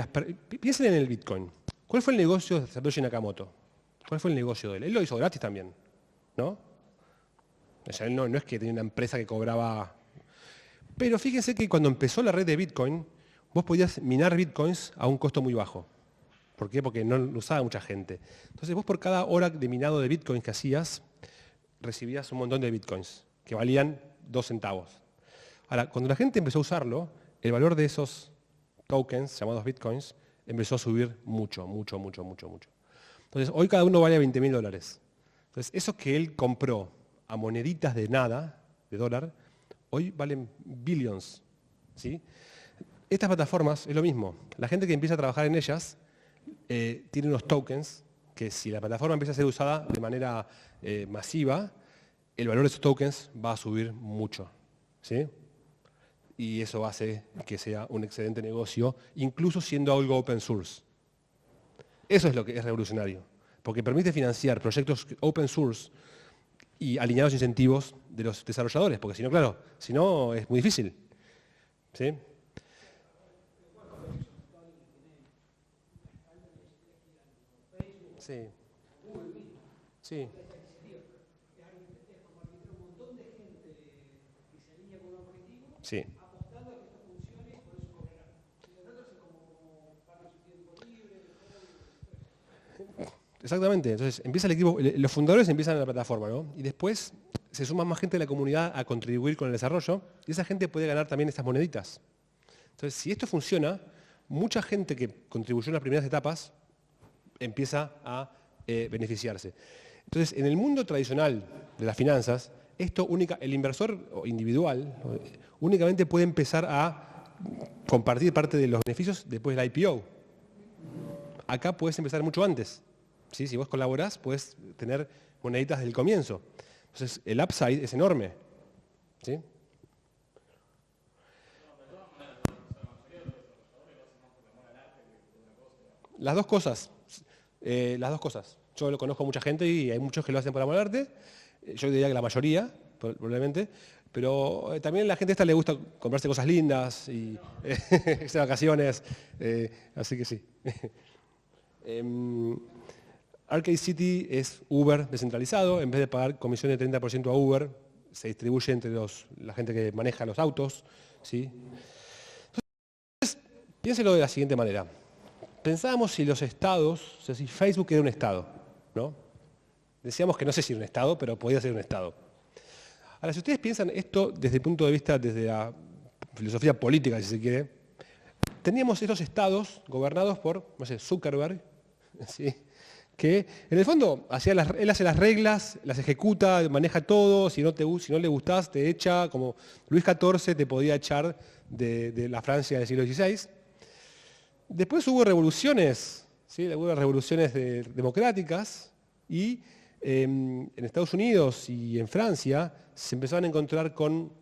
piensen en el Bitcoin. ¿Cuál fue el negocio de Satoshi Nakamoto? ¿Cuál fue el negocio de él? Él lo hizo gratis también, ¿no? O sea, él no es que tenía una empresa que cobraba. Pero fíjense que cuando empezó la red de Bitcoin, vos podías minar Bitcoins a un costo muy bajo. ¿Por qué? Porque no lo usaba mucha gente. Entonces vos por cada hora de minado de Bitcoin que hacías, recibías un montón de Bitcoins, que valían 2 centavos. Ahora, cuando la gente empezó a usarlo, el valor de esos tokens, llamados Bitcoins, empezó a subir mucho. Entonces, hoy cada uno vale $20.000. Entonces, esos que él compró a moneditas de nada, de dólar, hoy valen billions, ¿sí? Estas plataformas es lo mismo. La gente que empieza a trabajar en ellas tiene unos tokens que si la plataforma empieza a ser usada de manera masiva, el valor de esos tokens va a subir mucho, ¿sí? Y eso hace que sea un excelente negocio, incluso siendo algo open source. Eso es lo que es revolucionario, porque permite financiar proyectos open source y alineados incentivos de los desarrolladores, porque si no, claro, si no es muy difícil, ¿sí? Sí. Sí. Sí. Exactamente, entonces empieza el equipo, los fundadores empiezan en la plataforma, ¿no? Y después se suma más gente de la comunidad a contribuir con el desarrollo y esa gente puede ganar también estas moneditas. Entonces, si esto funciona, mucha gente que contribuyó en las primeras etapas empieza a beneficiarse. Entonces, en el mundo tradicional de las finanzas, el inversor individual únicamente puede empezar a compartir parte de los beneficios después del IPO. Acá puedes empezar mucho antes. ¿Sí? Si vos colaborás, puedes tener moneditas del comienzo. Entonces, el upside es enorme. ¿Sí? Las dos cosas. Yo lo conozco a mucha gente y hay muchos que lo hacen por amor al arte. Yo diría que la mayoría, probablemente. Pero también a la gente esta le gusta comprarse cosas lindas y irse de vacaciones. Así que sí. Arcade City es Uber descentralizado. En vez de pagar comisión de 30% a Uber, se distribuye entre la gente que maneja los autos. ¿Sí? Entonces, piénselo de la siguiente manera. Pensábamos si los estados, o sea, si Facebook era un estado, ¿no? Decíamos que no sé si era un estado, pero podía ser un estado. Ahora, si ustedes piensan esto desde el punto de vista, desde la filosofía política, si se quiere, teníamos estos estados gobernados por, no sé, Zuckerberg, ¿sí? que en el fondo él hace las reglas, las ejecuta, maneja todo, si no le gustás te echa, como Luis XIV te podía echar de la Francia del siglo XVI. Después hubo revoluciones, ¿sí? Hubo revoluciones democráticas y en Estados Unidos y en Francia se empezaban a encontrar con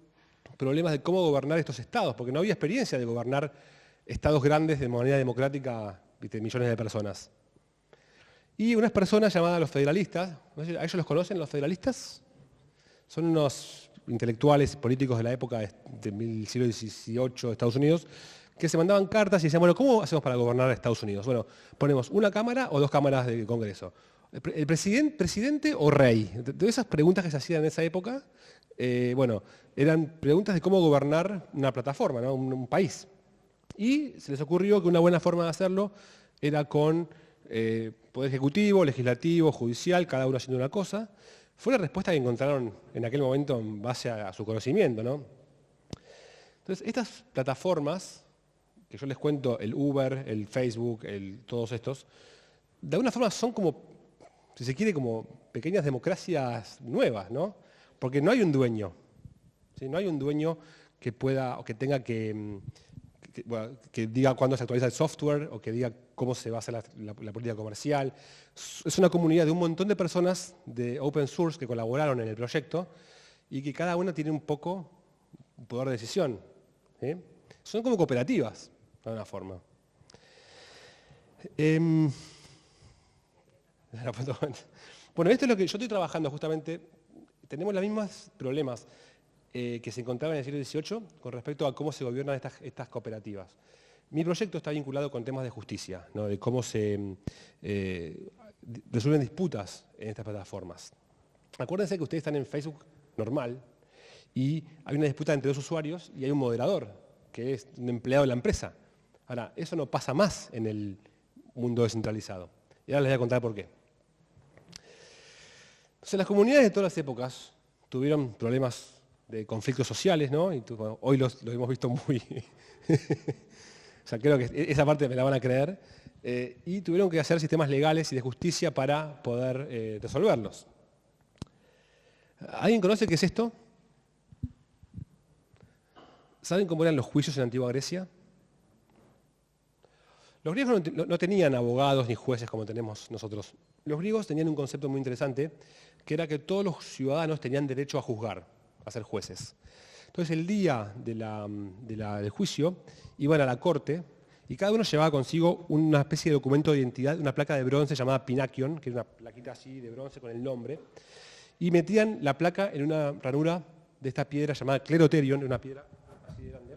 problemas de cómo gobernar estos estados, porque no había experiencia de gobernar estados grandes de manera democrática, ¿viste? Millones de personas. Y unas personas llamadas los federalistas, ¿a ellos los conocen los federalistas? Son unos intelectuales políticos de la época del siglo XVIII de Estados Unidos que se mandaban cartas y decían, bueno, ¿cómo hacemos para gobernar a Estados Unidos? Bueno, ponemos una cámara o dos cámaras de Congreso. ¿El presidente o rey? De esas preguntas que se hacían en esa época, bueno, eran preguntas de cómo gobernar una plataforma, ¿no? un país. Y se les ocurrió que una buena forma de hacerlo era con poder ejecutivo, legislativo, judicial, cada uno haciendo una cosa. Fue la respuesta que encontraron en aquel momento en base a su conocimiento, ¿no? Entonces, estas plataformas, que yo les cuento, el Uber, el Facebook, todos estos, de alguna forma son como, si se quiere, como pequeñas democracias nuevas, ¿no? Porque no hay un dueño, ¿sí? No hay un dueño que pueda o que tenga que diga cuándo se actualiza el software o que diga cómo se va a hacer la política comercial. Es una comunidad de un montón de personas de open source que colaboraron en el proyecto y que cada una tiene un poco poder de decisión, ¿sí? Son como cooperativas, de alguna forma. Bueno, esto es lo que yo estoy trabajando justamente. Tenemos los mismos problemas que se encontraban en el siglo XVIII con respecto a cómo se gobiernan estas cooperativas. Mi proyecto está vinculado con temas de justicia, ¿no? De cómo se resuelven disputas en estas plataformas. Acuérdense que ustedes están en Facebook normal y hay una disputa entre dos usuarios y hay un moderador, que es un empleado de la empresa. Ahora, eso no pasa más en el mundo descentralizado. Y ahora les voy a contar por qué. Entonces, las comunidades de todas las épocas tuvieron problemas de conflictos sociales, ¿no? Y hoy los hemos visto muy... o sea, creo que esa parte me la van a creer. Y tuvieron que hacer sistemas legales y de justicia para poder resolverlos. ¿Alguien conoce qué es esto? ¿Saben cómo eran los juicios en la antigua Grecia? Los griegos no tenían abogados ni jueces como tenemos nosotros. Los griegos tenían un concepto muy interesante, que era que todos los ciudadanos tenían derecho a juzgar, a ser jueces. Entonces el día del juicio iban a la corte y cada uno llevaba consigo una especie de documento de identidad, una placa de bronce llamada pinakion, que es una plaquita así de bronce con el nombre, y metían la placa en una ranura de esta piedra llamada cleroterion, una piedra así de grande.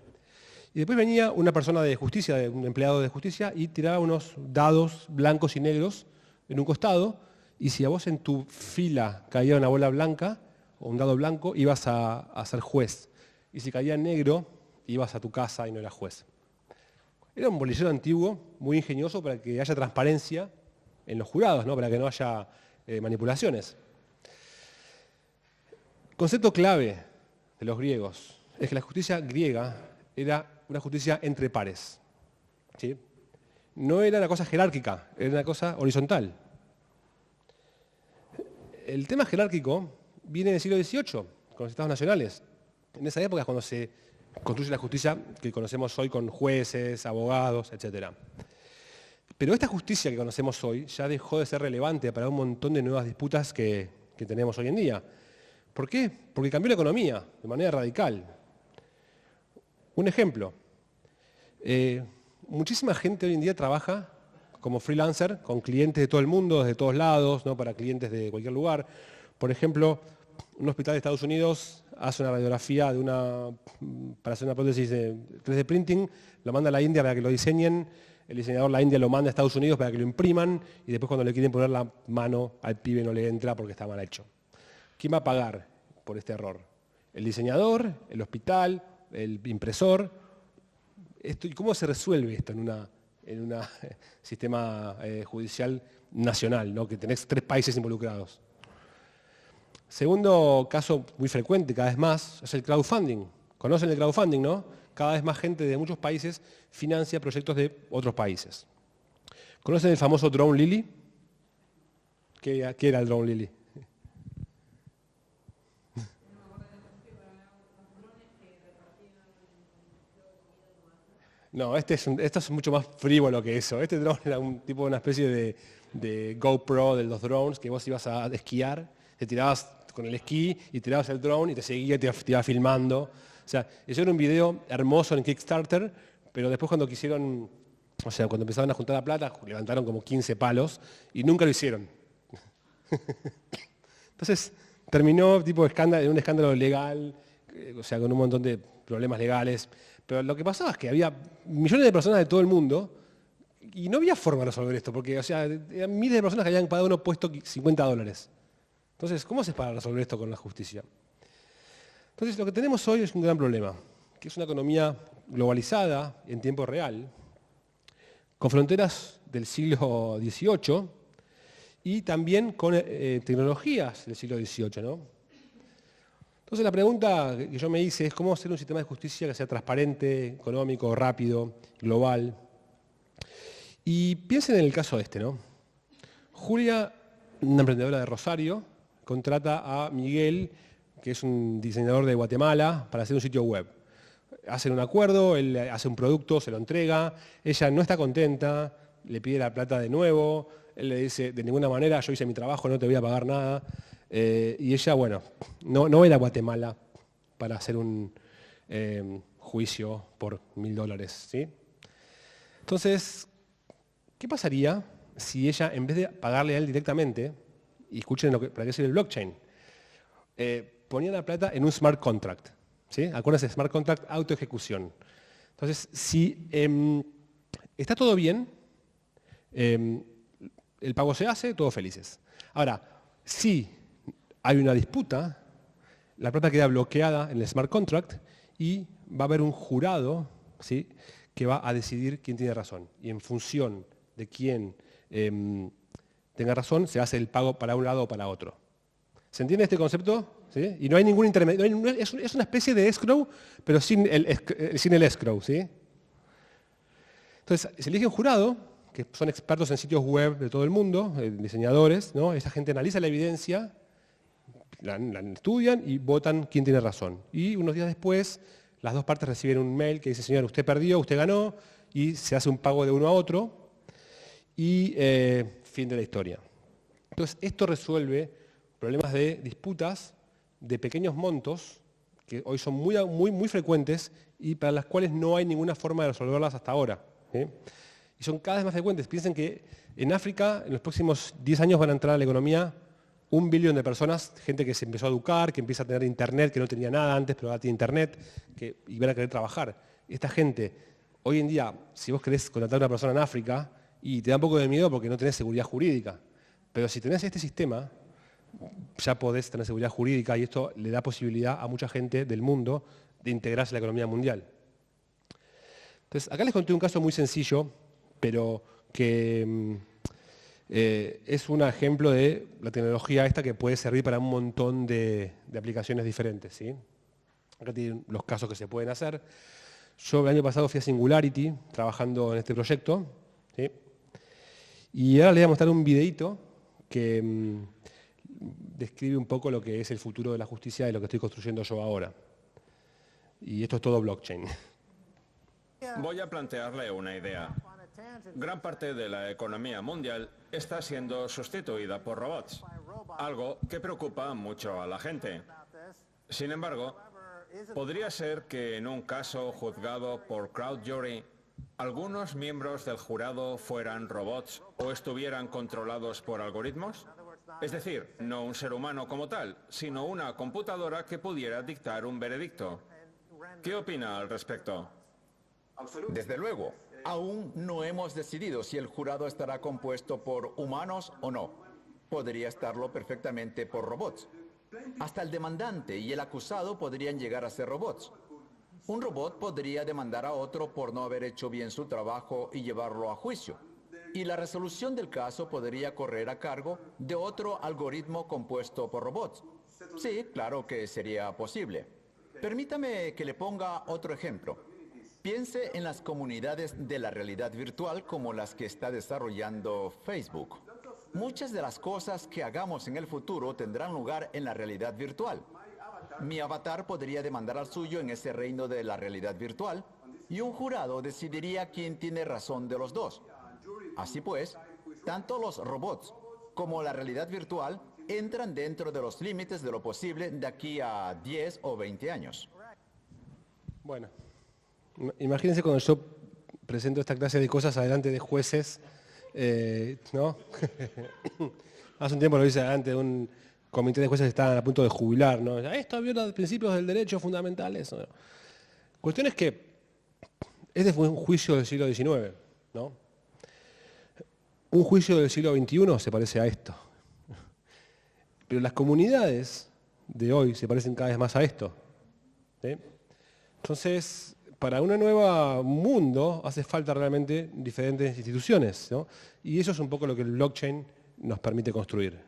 Y después venía una persona de justicia, un empleado de justicia, y tiraba unos dados blancos y negros en un costado, y si a vos en tu fila caía una bola blanca o un dado blanco, ibas a ser juez. Y si caía en negro, ibas a tu casa y no eras juez. Era un bolillero antiguo, muy ingenioso para que haya transparencia en los jurados, ¿no? Para que no haya manipulaciones. Concepto clave de los griegos es que la justicia griega era una justicia entre pares, ¿sí? No era una cosa jerárquica, era una cosa horizontal. El tema jerárquico viene del siglo XVIII, con los estados nacionales. En esa época es cuando se construye la justicia que conocemos hoy con jueces, abogados, etc. Pero esta justicia que conocemos hoy ya dejó de ser relevante para un montón de nuevas disputas que tenemos hoy en día. ¿Por qué? Porque cambió la economía de manera radical. Un ejemplo. Muchísima gente hoy en día trabaja como freelancer con clientes de todo el mundo, desde todos lados, ¿no? Para clientes de cualquier lugar. Por ejemplo, un hospital de Estados Unidos hace una radiografía para hacer una prótesis de 3D printing, lo manda a la India para que lo diseñen, el diseñador de la India lo manda a Estados Unidos para que lo impriman y después cuando le quieren poner la mano al pibe no le entra porque está mal hecho. ¿Quién va a pagar por este error? ¿El diseñador? ¿El hospital? ¿El impresor? ¿Y cómo se resuelve esto en un sistema judicial nacional, ¿no? Que tenés 3 países involucrados? Segundo caso muy frecuente, cada vez más, es el crowdfunding. ¿Conocen el crowdfunding, no? Cada vez más gente de muchos países financia proyectos de otros países. ¿Conocen el famoso Drone Lily? ¿Qué era el drone, Lili? No, esto es mucho más frívolo que eso. Este drone era una especie de GoPro de los drones, que vos ibas a esquiar, te tirabas con el esquí y tirabas el drone y te seguía y te iba filmando. O sea, eso era un video hermoso en Kickstarter, pero después cuando quisieron, o sea, cuando empezaron a juntar la plata, levantaron como 15 palos y nunca lo hicieron. Entonces, terminó en un escándalo legal, o sea, con un montón de problemas legales. Pero lo que pasaba es que había millones de personas de todo el mundo y no había forma de resolver esto, porque, o sea, eran miles de personas que habían cada uno puesto $50. Entonces, ¿cómo haces para resolver esto con la justicia? Entonces, lo que tenemos hoy es un gran problema, que es una economía globalizada en tiempo real, con fronteras del siglo XVIII y también con tecnologías del siglo XVIII, ¿no? Entonces la pregunta que yo me hice es cómo hacer un sistema de justicia que sea transparente, económico, rápido, global. Y piensen en el caso este, ¿no? Julia, una emprendedora de Rosario, contrata a Miguel, que es un diseñador de Guatemala, para hacer un sitio web. Hacen un acuerdo, él hace un producto, se lo entrega, ella no está contenta, le pide la plata de nuevo, él le dice, de ninguna manera, yo hice mi trabajo, no te voy a pagar nada. Y ella, bueno, no era Guatemala para hacer un juicio por $1000, ¿sí? Entonces, ¿qué pasaría si ella, en vez de pagarle a él directamente, y escuchen para qué sirve el blockchain, ponía la plata en un smart contract, ¿sí? Acuérdense, smart contract, autoejecución. Entonces, si está todo bien, el pago se hace, todos felices. Ahora, si hay una disputa, la plata queda bloqueada en el smart contract y va a haber un jurado, ¿sí?, que va a decidir quién tiene razón. Y en función de quién tenga razón, se hace el pago para un lado o para otro. ¿Se entiende este concepto? ¿Sí? Y no hay ningún intermedio. Es una especie de escrow, pero sin el escrow, ¿sí? Entonces, se elige un jurado, que son expertos en sitios web de todo el mundo, diseñadores, ¿no? Esa gente analiza la evidencia, la estudian y votan quién tiene razón. Y unos días después, las dos partes reciben un mail que dice, señor, usted perdió, usted ganó, y se hace un pago de uno a otro, y fin de la historia. Entonces, esto resuelve problemas de disputas de pequeños montos, que hoy son muy frecuentes, y para las cuales no hay ninguna forma de resolverlas hasta ahora, ¿sí? Y son cada vez más frecuentes. Piensen que en África, en los próximos 10 años van a entrar a la economía 1 billón de personas, gente que se empezó a educar, que empieza a tener internet, que no tenía nada antes, pero ahora tiene internet, y van a querer trabajar. Esta gente, hoy en día, si vos querés contratar a una persona en África, y te da un poco de miedo porque no tenés seguridad jurídica, pero si tenés este sistema, ya podés tener seguridad jurídica y esto le da posibilidad a mucha gente del mundo de integrarse a la economía mundial. Entonces, acá les conté un caso muy sencillo, pero que es un ejemplo de la tecnología esta que puede servir para un montón de aplicaciones diferentes, ¿sí? Acá tienen los casos que se pueden hacer. Yo el año pasado fui a Singularity trabajando en este proyecto, ¿sí? Y ahora les voy a mostrar un videito que describe un poco lo que es el futuro de la justicia y lo que estoy construyendo yo ahora. Y esto es todo blockchain. Voy a plantearle una idea. Gran parte de la economía mundial está siendo sustituida por robots, algo que preocupa mucho a la gente. Sin embargo, podría ser que en un caso juzgado por crowd jury, algunos miembros del jurado fueran robots o estuvieran controlados por algoritmos. Es decir, no un ser humano como tal, sino una computadora que pudiera dictar un veredicto. ¿Qué opina al respecto? Desde luego, aún no hemos decidido si el jurado estará compuesto por humanos o no. Podría estarlo perfectamente por robots. Hasta el demandante y el acusado podrían llegar a ser robots. Un robot podría demandar a otro por no haber hecho bien su trabajo y llevarlo a juicio. Y la resolución del caso podría correr a cargo de otro algoritmo compuesto por robots. Sí, claro que sería posible. Permítame que le ponga otro ejemplo. Piense en las comunidades de la realidad virtual como las que está desarrollando Facebook. Muchas de las cosas que hagamos en el futuro tendrán lugar en la realidad virtual. Mi avatar podría demandar al suyo en ese reino de la realidad virtual y un jurado decidiría quién tiene razón de los dos. Así pues, tanto los robots como la realidad virtual entran dentro de los límites de lo posible de aquí a 10 o 20 años. Bueno, imagínense cuando yo presento esta clase de cosas adelante de jueces, ¿no? Hace un tiempo lo hice delante de un comité de jueces que estaban a punto de jubilar, ¿no? Esto viola los principios del derecho fundamentales. ¿No? Cuestión es que este fue un juicio del siglo XIX, ¿no? Un juicio del siglo XXI se parece a esto. Pero las comunidades de hoy se parecen cada vez más a esto. ¿Sí? Entonces, para un nuevo mundo hace falta realmente diferentes instituciones, ¿no? Y eso es un poco lo que el blockchain nos permite construir.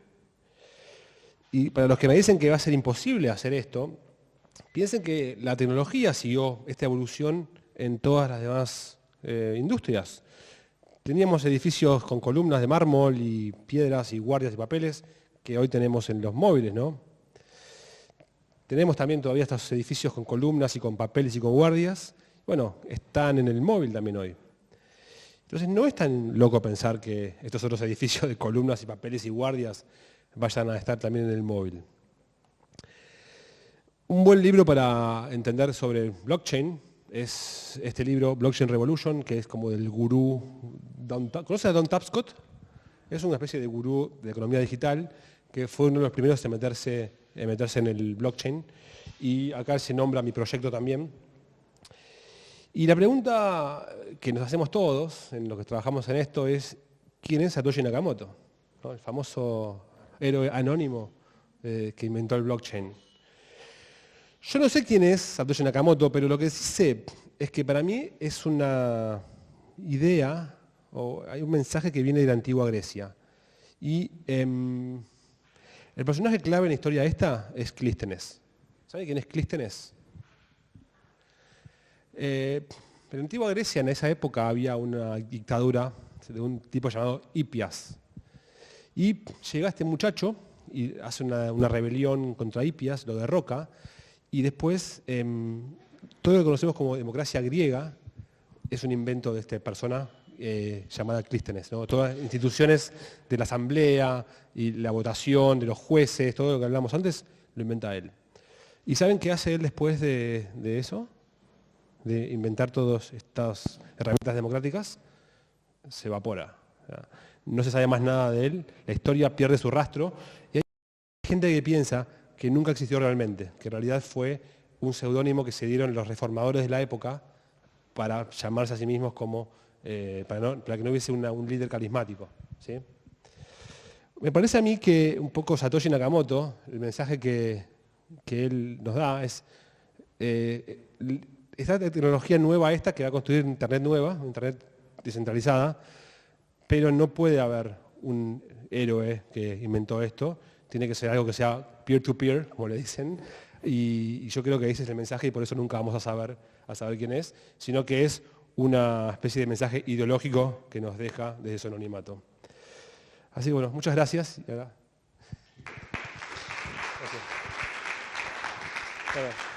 Y para los que me dicen que va a ser imposible hacer esto, piensen que la tecnología siguió esta evolución en todas las demás industrias. Teníamos edificios con columnas de mármol y piedras y guardias y papeles que hoy tenemos en los móviles, ¿no? Tenemos también todavía estos edificios con columnas y con papeles y con guardias. Bueno, están en el móvil también hoy. Entonces no es tan loco pensar que estos otros edificios de columnas y papeles y guardias vayan a estar también en el móvil. Un buen libro para entender sobre blockchain es este libro, Blockchain Revolution, que es como del gurú. ¿Conoces a Don Tapscott? Es una especie de gurú de economía digital que fue uno de los primeros en meterse en el blockchain. Y acá se nombra mi proyecto también. Y la pregunta que nos hacemos todos, en los que trabajamos en esto, es ¿quién es Satoshi Nakamoto? ¿No? El famoso héroe anónimo que inventó el blockchain. Yo no sé quién es Satoshi Nakamoto, pero lo que sí sé es que para mí es una idea, o hay un mensaje que viene de la antigua Grecia. Y el personaje clave en la historia esta es Clístenes. ¿Sabe quién es Clístenes? En la antigua Grecia, en esa época, había una dictadura de un tipo llamado Hipias. Y llega este muchacho y hace una rebelión contra Hipias, lo derroca, y después todo lo que conocemos como democracia griega es un invento de esta persona llamada Clístenes, ¿no? Todas las instituciones de la asamblea y la votación de los jueces, todo lo que hablamos antes, lo inventa él. ¿Y saben qué hace él después de eso? De inventar todas estas herramientas democráticas, se evapora. No se sabe más nada de él, la historia pierde su rastro, y hay gente que piensa que nunca existió realmente, que en realidad fue un seudónimo que se dieron los reformadores de la época para llamarse a sí mismos como, para que no hubiese un líder carismático. ¿Sí? Me parece a mí que un poco Satoshi Nakamoto, el mensaje que él nos da es esta tecnología nueva esta que va a construir Internet nueva, Internet descentralizada, pero no puede haber un héroe que inventó esto, tiene que ser algo que sea peer-to-peer, como le dicen, y yo creo que ese es el mensaje y por eso nunca vamos a saber quién es, sino que es una especie de mensaje ideológico que nos deja desde su anonimato. Así que bueno, muchas gracias. Y ahora... Gracias.